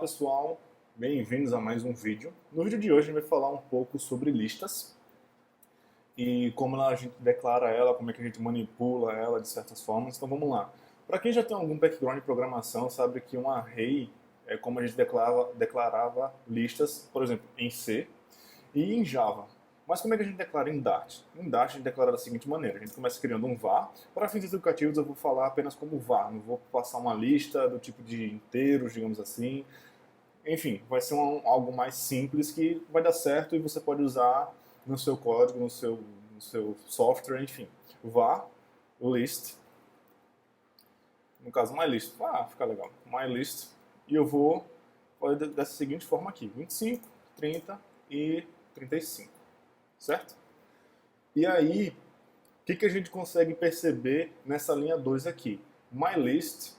pessoal, bem-vindos a mais um vídeo. No vídeo de hoje a gente vai falar um pouco sobre listas e como a gente declara ela, como é que a gente manipula ela de certas formas. Então vamos lá. Para quem já tem algum background de programação, sabe que um array é como a gente declarava listas, por exemplo, em C e em Java. Mas como é que a gente declara em Dart? Em Dart a gente declara da seguinte maneira: a gente começa criando um var. Para fins educativos eu vou falar apenas como var, não vou passar uma lista do tipo de inteiros, digamos assim. Enfim, vai ser algo mais simples que vai dar certo e você pode usar no seu código, no seu software, enfim. Var, list, no caso mylist, fica legal, mylist, e eu vou fazer dessa seguinte forma aqui: 25, 30 e 35, certo? E aí, o que a gente consegue perceber nessa linha 2 aqui? Mylist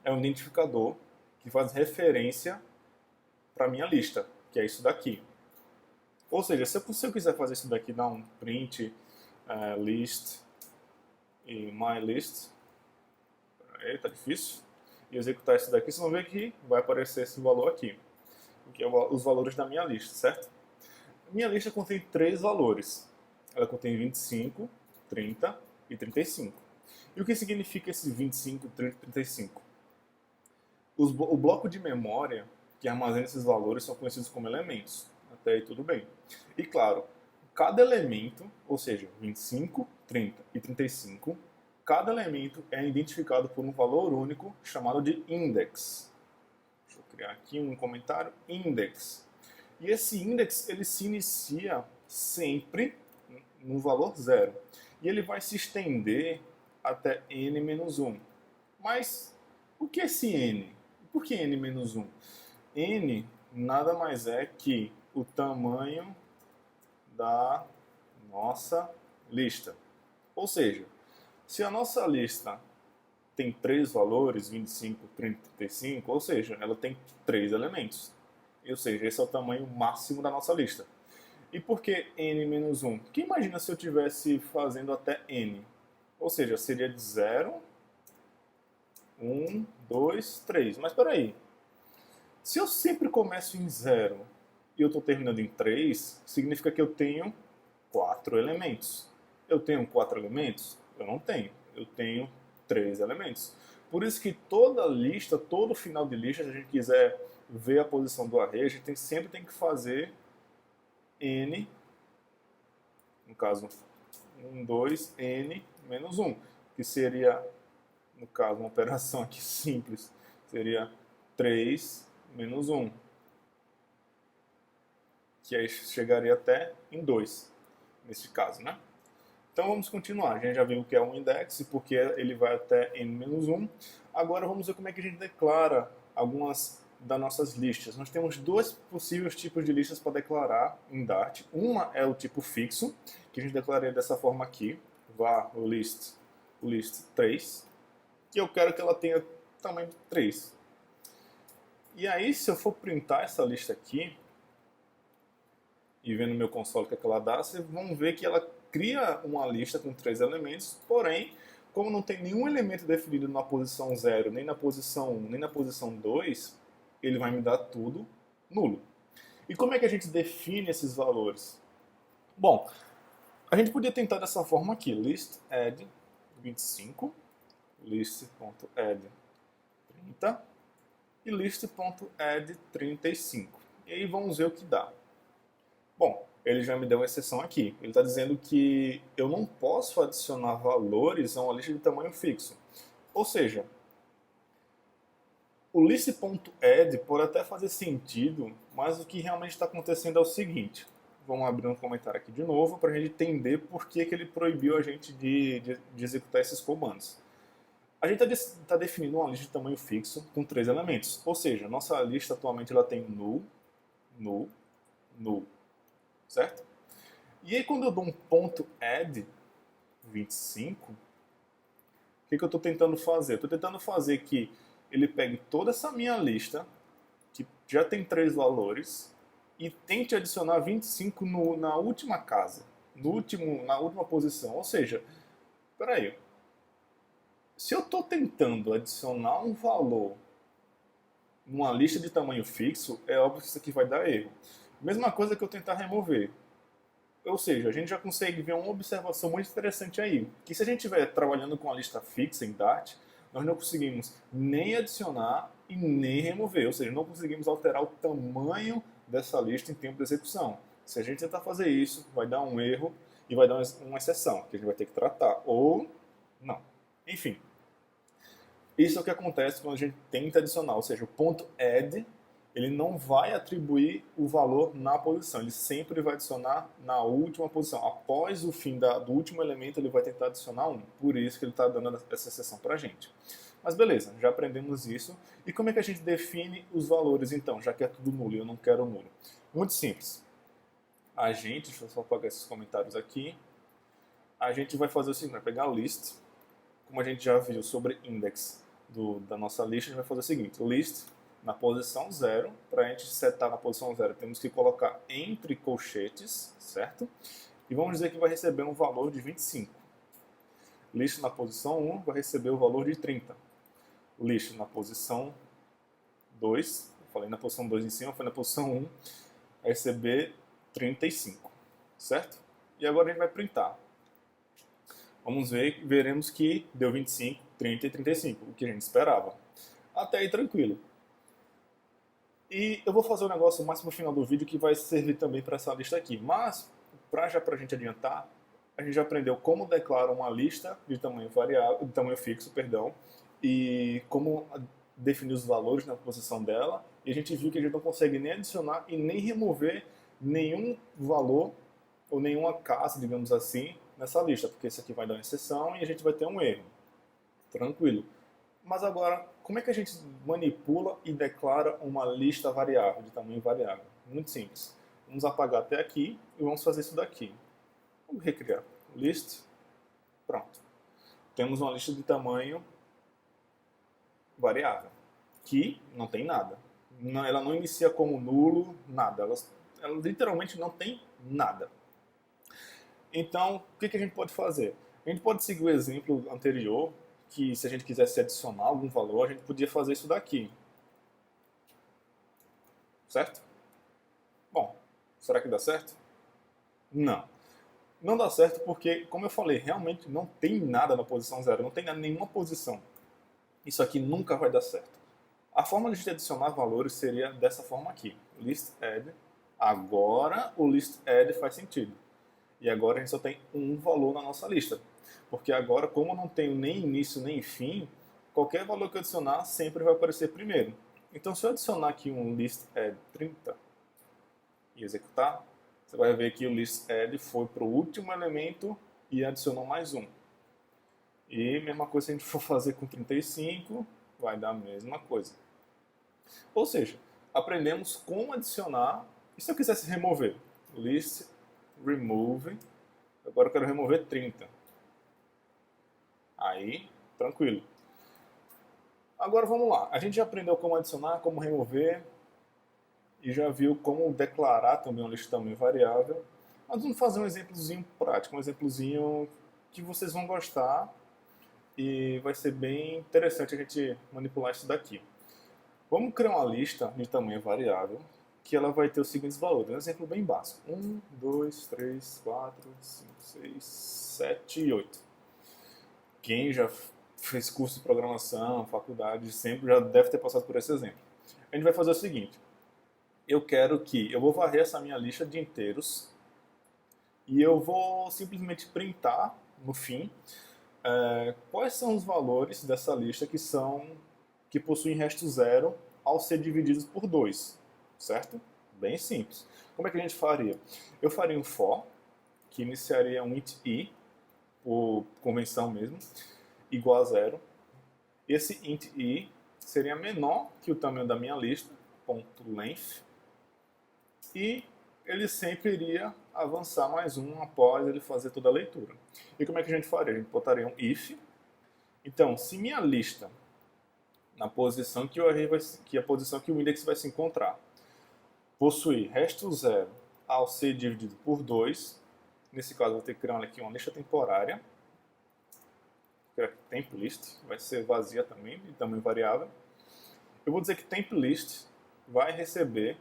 é um identificador que faz referência para a minha lista, que é isso daqui. Ou seja, se eu quiser fazer isso daqui, dar um print list e mylist, aí tá difícil, e executar isso daqui, vocês vão ver que vai aparecer esse valor aqui, que é os valores da minha lista, certo? Minha lista contém 3 valores. Ela contém 25, 30 e 35. E o que significa esses 25, 30 e 35? O bloco de memória que armazena esses valores são conhecidos como elementos. Até aí tudo bem. E claro, cada elemento, ou seja, 25, 30 e 35, cada elemento é identificado por um valor único chamado de index. Deixa eu criar aqui um comentário, index. E esse index ele se inicia sempre no valor 0. E ele vai se estender até n-1. Mas o que é esse n? Por que n-1? N nada mais é que o tamanho da nossa lista. Ou seja, se a nossa lista tem 3 valores, 25, 30 e 35, ou seja, ela tem 3 elementos. Ou seja, esse é o tamanho máximo da nossa lista. E por que n-1? Porque imagina se eu estivesse fazendo até n. Ou seja, seria de 0, 1, 2, 3. Mas espera aí. Se eu sempre começo em 0 e eu estou terminando em 3, significa que eu tenho 4 elementos. Eu tenho 4 elementos? Eu não tenho. Eu tenho 3 elementos. Por isso que toda lista, todo final de lista, se a gente quiser ver a posição do array, a gente sempre tem que fazer n, no caso 1, 2, n menos 1, que seria, no caso, uma operação aqui simples, seria 3 menos 1, que aí chegaria até em 2, nesse caso, né? Então vamos continuar. A gente já viu o que é um index e porque ele vai até n-1. Agora vamos ver como é que a gente declara algumas das nossas listas. Nós temos 2 possíveis tipos de listas para declarar em Dart. Uma é o tipo fixo, que a gente declararia dessa forma aqui, var list 3, que eu quero que ela tenha tamanho de 3. E aí, se eu for printar essa lista aqui, e ver no meu console o que ela dá, vocês vão ver que ela cria uma lista com 3 elementos, porém, como não tem nenhum elemento definido na posição 0, nem na posição 1, nem na posição 2, ele vai me dar tudo nulo. E como é que a gente define esses valores? Bom, a gente podia tentar dessa forma aqui, list add 25, list.add 30 e list.add 35. E aí vamos ver o que dá. Bom, ele já me deu uma exceção aqui. Ele está dizendo que eu não posso adicionar valores a uma lista de tamanho fixo. Ou seja, o list.add pode até fazer sentido, mas o que realmente está acontecendo é o seguinte. Vamos abrir um comentário aqui de novo para a gente entender por que ele proibiu a gente de executar esses comandos. A gente está definindo uma lista de tamanho fixo com 3 elementos. Ou seja, nossa lista atualmente ela tem null, null, null. Certo? E aí quando eu dou um ponto add 25, o que eu estou tentando fazer? Eu estou tentando fazer que ele pegue toda essa minha lista, que já tem 3 valores, e tente adicionar 25 na última casa, na última posição. Ou seja, se eu estou tentando adicionar um valor numa lista de tamanho fixo, é óbvio que isso aqui vai dar erro. Mesma coisa que eu tentar remover. Ou seja, a gente já consegue ver uma observação muito interessante aí, que se a gente estiver trabalhando com a lista fixa em Dart, nós não conseguimos nem adicionar e nem remover, ou seja, não conseguimos alterar o tamanho dessa lista em tempo de execução. Se a gente tentar fazer isso, vai dar um erro e vai dar uma exceção, que a gente vai ter que tratar, ou não. Enfim, isso é o que acontece quando a gente tenta adicionar, ou seja, o ponto add ele não vai atribuir o valor na posição, ele sempre vai adicionar na última posição. Após o fim do último elemento, ele vai tentar adicionar um. Por isso que ele está dando essa exceção para a gente. Mas beleza, já aprendemos isso. E como é que a gente define os valores então, já que é tudo nulo e eu não quero nulo? Muito simples. A gente, deixa eu só apagar esses comentários aqui. A gente vai fazer o seguinte, vai pegar o list, como a gente já viu sobre index da nossa lista, a gente vai fazer o seguinte, list na posição 0, para a gente setar na posição 0, temos que colocar entre colchetes, certo? E vamos dizer que vai receber um valor de 25. List na posição 1 vai receber o valor de 30. List na posição 2, eu falei na posição 2 em cima, foi na posição 1, vai receber 35, certo? E agora a gente vai printar. Vamos ver, veremos que deu 25, 30 e 35, o que a gente esperava. Até aí tranquilo. E eu vou fazer um negócio mais no final do vídeo que vai servir também para essa lista aqui. Mas, para a gente adiantar, a gente já aprendeu como declara uma lista de tamanho variável, de tamanho fixo, perdão, e como definir os valores na posição dela. E a gente viu que a gente não consegue nem adicionar e nem remover nenhum valor ou nenhuma casa, digamos assim, nessa lista, porque isso aqui vai dar uma exceção e a gente vai ter um erro. Tranquilo. Mas agora, como é que a gente manipula e declara uma lista variável, de tamanho variável? Muito simples. Vamos apagar até aqui e vamos fazer isso daqui. Vamos recriar. List. Pronto. Temos uma lista de tamanho variável, que não tem nada. Ela não inicia como nulo, nada. Ela literalmente não tem nada. Então, o que a gente pode fazer? A gente pode seguir o exemplo anterior, que se a gente quisesse adicionar algum valor, a gente podia fazer isso daqui. Certo? Bom, será que dá certo? Não. Não dá certo porque, como eu falei, realmente não tem nada na posição 0, não tem nenhuma posição. Isso aqui nunca vai dar certo. A forma de adicionar valores seria dessa forma aqui. List add. Agora o list add faz sentido. E agora a gente só tem um valor na nossa lista. Porque agora, como eu não tenho nem início nem fim, qualquer valor que eu adicionar sempre vai aparecer primeiro. Então, se eu adicionar aqui um list add 30 e executar, você vai ver que o list add foi para o último elemento e adicionou mais um. E mesma coisa se a gente for fazer com 35, vai dar a mesma coisa. Ou seja, aprendemos como adicionar. E se eu quisesse remover? List remove. Agora eu quero remover 30. Aí, tranquilo. Agora vamos lá. A gente já aprendeu como adicionar, como remover e já viu como declarar também uma lista de tamanho variável. Mas vamos fazer um exemplozinho prático, um exemplozinho que vocês vão gostar e vai ser bem interessante a gente manipular isso daqui. Vamos criar uma lista de tamanho variável que ela vai ter os seguintes valores. Um exemplo bem básico. 1, 2, 3, 4, 5, 6, 7 e 8. Quem já fez curso de programação, faculdade, sempre já deve ter passado por esse exemplo. A gente vai fazer o seguinte. Eu vou varrer essa minha lista de inteiros e eu vou simplesmente printar no fim quais são os valores dessa lista que possuem resto zero ao ser divididos por 2, certo? Bem simples. Como é que a gente faria? Eu faria um for, que iniciaria um int i, por convenção mesmo, igual a 0. Esse int i seria menor que o tamanho da minha lista, ponto length, e ele sempre iria avançar mais um após ele fazer toda a leitura. E como é que a gente faria? A gente botaria um if. Então, se minha lista, na posição que a posição que o index vai se encontrar, possuir resto zero ao ser dividido por 2, nesse caso eu vou ter que criar aqui uma lista temporária, temp list, vai ser vazia também, de tamanho variável, Eu vou dizer que temp list vai receber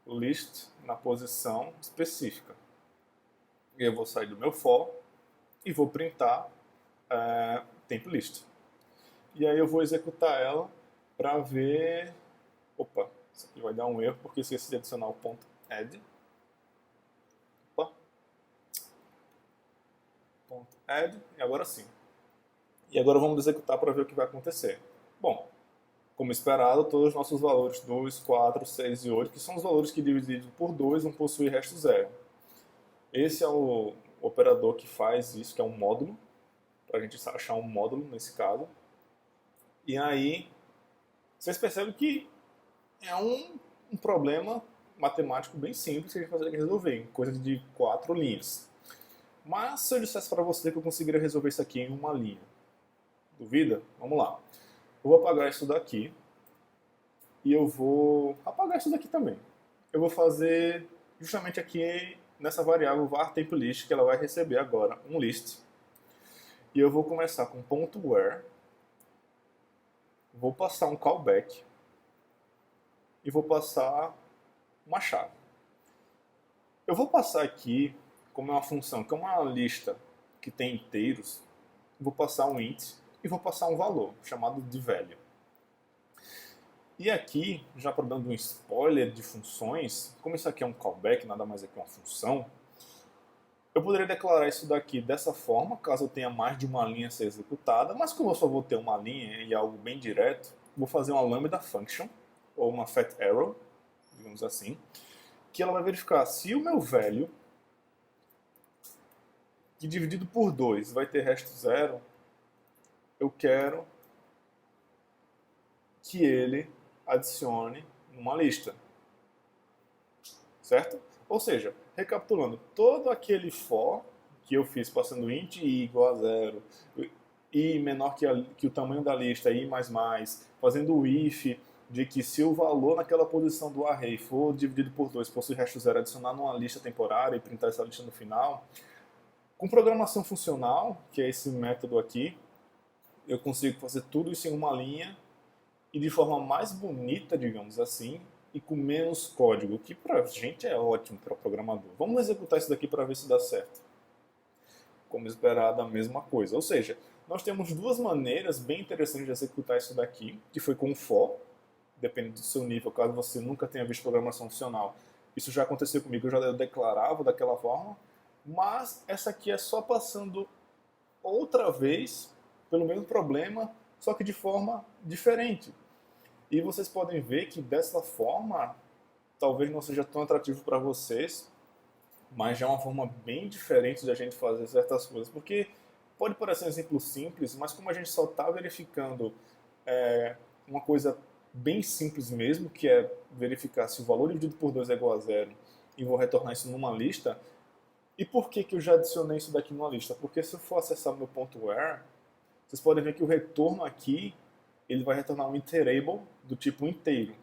o list na posição específica. E eu vou sair do meu for e vou printar temp list. E aí eu vou executar ela para ver... Opa, isso aqui vai dar um erro porque esqueci de adicionar o ponto add. Opa. Ponto add, e agora sim. E agora vamos executar para ver o que vai acontecer. Bom, como esperado, todos os nossos valores 2, 4, 6 e 8, que são os valores que divididos por 2 não possuem resto zero. Esse é o operador que faz isso, que é um módulo, para a gente achar um módulo nesse caso. E aí, vocês percebem que é um problema matemático bem simples que a gente consegue resolver, em coisa de 4 linhas. Mas se eu dissesse para você que eu conseguiria resolver isso aqui em uma linha, duvida? Vamos lá. Eu vou apagar isso daqui e eu vou apagar isso daqui também. Eu vou fazer justamente aqui nessa variável var temp list, que ela vai receber agora um list. E eu vou começar com .where, vou passar um callback e vou passar uma chave. Eu vou passar aqui, como é uma função, que é uma lista que tem inteiros, vou passar um int e vou passar um valor, chamado de value. E aqui, já para dando um spoiler de funções, como isso aqui é um callback, nada mais é que uma função, eu poderia declarar isso daqui dessa forma, caso eu tenha mais de uma linha a ser executada, mas como eu só vou ter uma linha e algo bem direto, vou fazer uma lambda function, ou uma fat arrow, digamos assim, que ela vai verificar se o meu value, que dividido por 2 vai ter resto zero, eu quero que ele adicione uma lista. Certo? Ou seja, recapitulando, todo aquele for que eu fiz passando int i igual a zero, i menor que o tamanho da lista, i mais, fazendo o if de que se o valor naquela posição do array for dividido por 2, possui resto zero, adicionar numa lista temporária e printar essa lista no final. Com programação funcional, que é esse método aqui, eu consigo fazer tudo isso em uma linha e de forma mais bonita, digamos assim, e com menos código, que pra gente é ótimo para o programador. Vamos executar isso daqui para ver se dá certo. Como esperado, a mesma coisa. Ou seja, nós temos duas maneiras bem interessantes de executar isso daqui, que foi com o for, depende do seu nível, caso você nunca tenha visto programação funcional. Isso já aconteceu comigo, eu já declarava daquela forma, mas essa aqui é só passando outra vez pelo mesmo problema, só que de forma diferente. E vocês podem ver que dessa forma, talvez não seja tão atrativo para vocês, mas já é uma forma bem diferente de a gente fazer certas coisas. Porque pode parecer um exemplo simples, mas como a gente só está verificando uma coisa bem simples mesmo, que é verificar se o valor dividido por 2 é igual a zero, e vou retornar isso numa lista. E por que eu já adicionei isso daqui numa lista? Porque se eu for acessar o meu ponto .where, vocês podem ver que o retorno aqui ele vai retornar um iterable do tipo inteiro.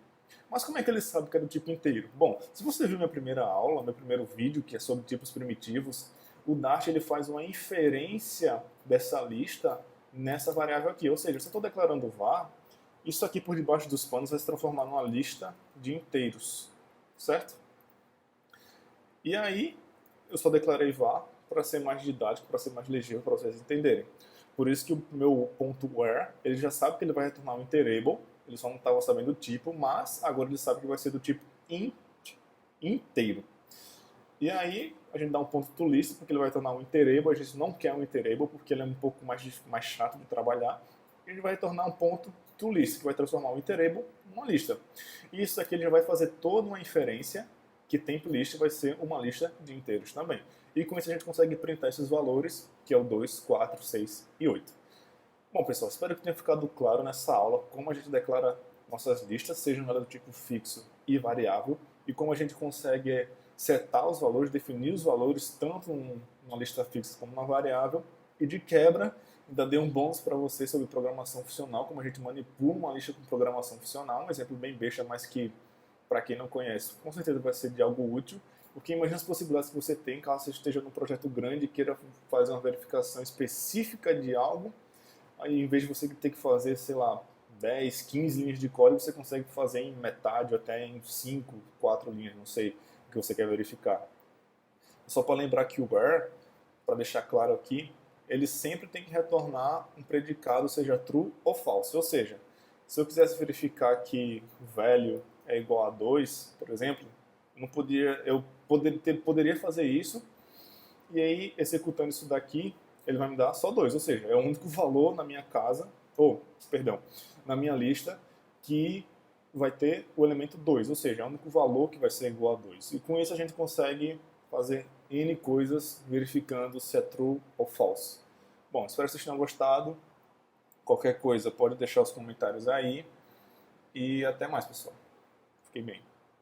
Mas como é que ele sabe que é do tipo inteiro? Bom, se você viu minha primeira aula, meu primeiro vídeo, que é sobre tipos primitivos, o Dart ele faz uma inferência dessa lista nessa variável aqui. Ou seja, se eu estou declarando var, isso aqui por debaixo dos panos vai se transformar numa lista de inteiros, certo? E aí, eu só declarei var para ser mais didático, para ser mais legível, para vocês entenderem. Por isso que o meu ponto .where, ele já sabe que ele vai retornar um iterable, ele só não estava sabendo o tipo, mas agora ele sabe que vai ser do tipo int inteiro. E aí a gente dá um ponto to list, porque ele vai retornar um iterable, a gente não quer um iterable, porque ele é um pouco mais chato de trabalhar. E ele vai retornar um ponto to list, que vai transformar um iterable numa lista. E isso aqui ele já vai fazer toda uma inferência, que temp list vai ser uma lista de inteiros também. E com isso a gente consegue printar esses valores, que é o 2, 4, 6 e 8. Bom, pessoal, espero que tenha ficado claro nessa aula como a gente declara nossas listas, sejam elas do tipo fixo e variável, e como a gente consegue setar os valores, definir os valores tanto numa lista fixa como na variável, e de quebra, ainda dei um bônus para vocês sobre programação funcional, como a gente manipula uma lista com programação funcional, um exemplo bem besta, mas que, para quem não conhece, com certeza vai ser de algo útil, porque imagina as possibilidades que você tem caso você esteja num projeto grande e queira fazer uma verificação específica de algo, aí em vez de você ter que fazer, sei lá, 10, 15 linhas de código você consegue fazer em metade ou até em 5, 4 linhas, não sei o que você quer verificar. Só para lembrar que o where, para deixar claro aqui, ele sempre tem que retornar um predicado, seja true ou false. Ou seja, se eu quisesse verificar que o value é igual a 2, por exemplo, eu poderia fazer isso, e aí, executando isso daqui, ele vai me dar só 2. Ou seja, é o único valor na minha casa, perdão, na minha lista, que vai ter o elemento 2. Ou seja, é o único valor que vai ser igual a 2. E com isso a gente consegue fazer N coisas verificando se é true ou false. Bom, espero que vocês tenham gostado. Qualquer coisa pode deixar os comentários aí. E até mais, pessoal. Fiquem bem.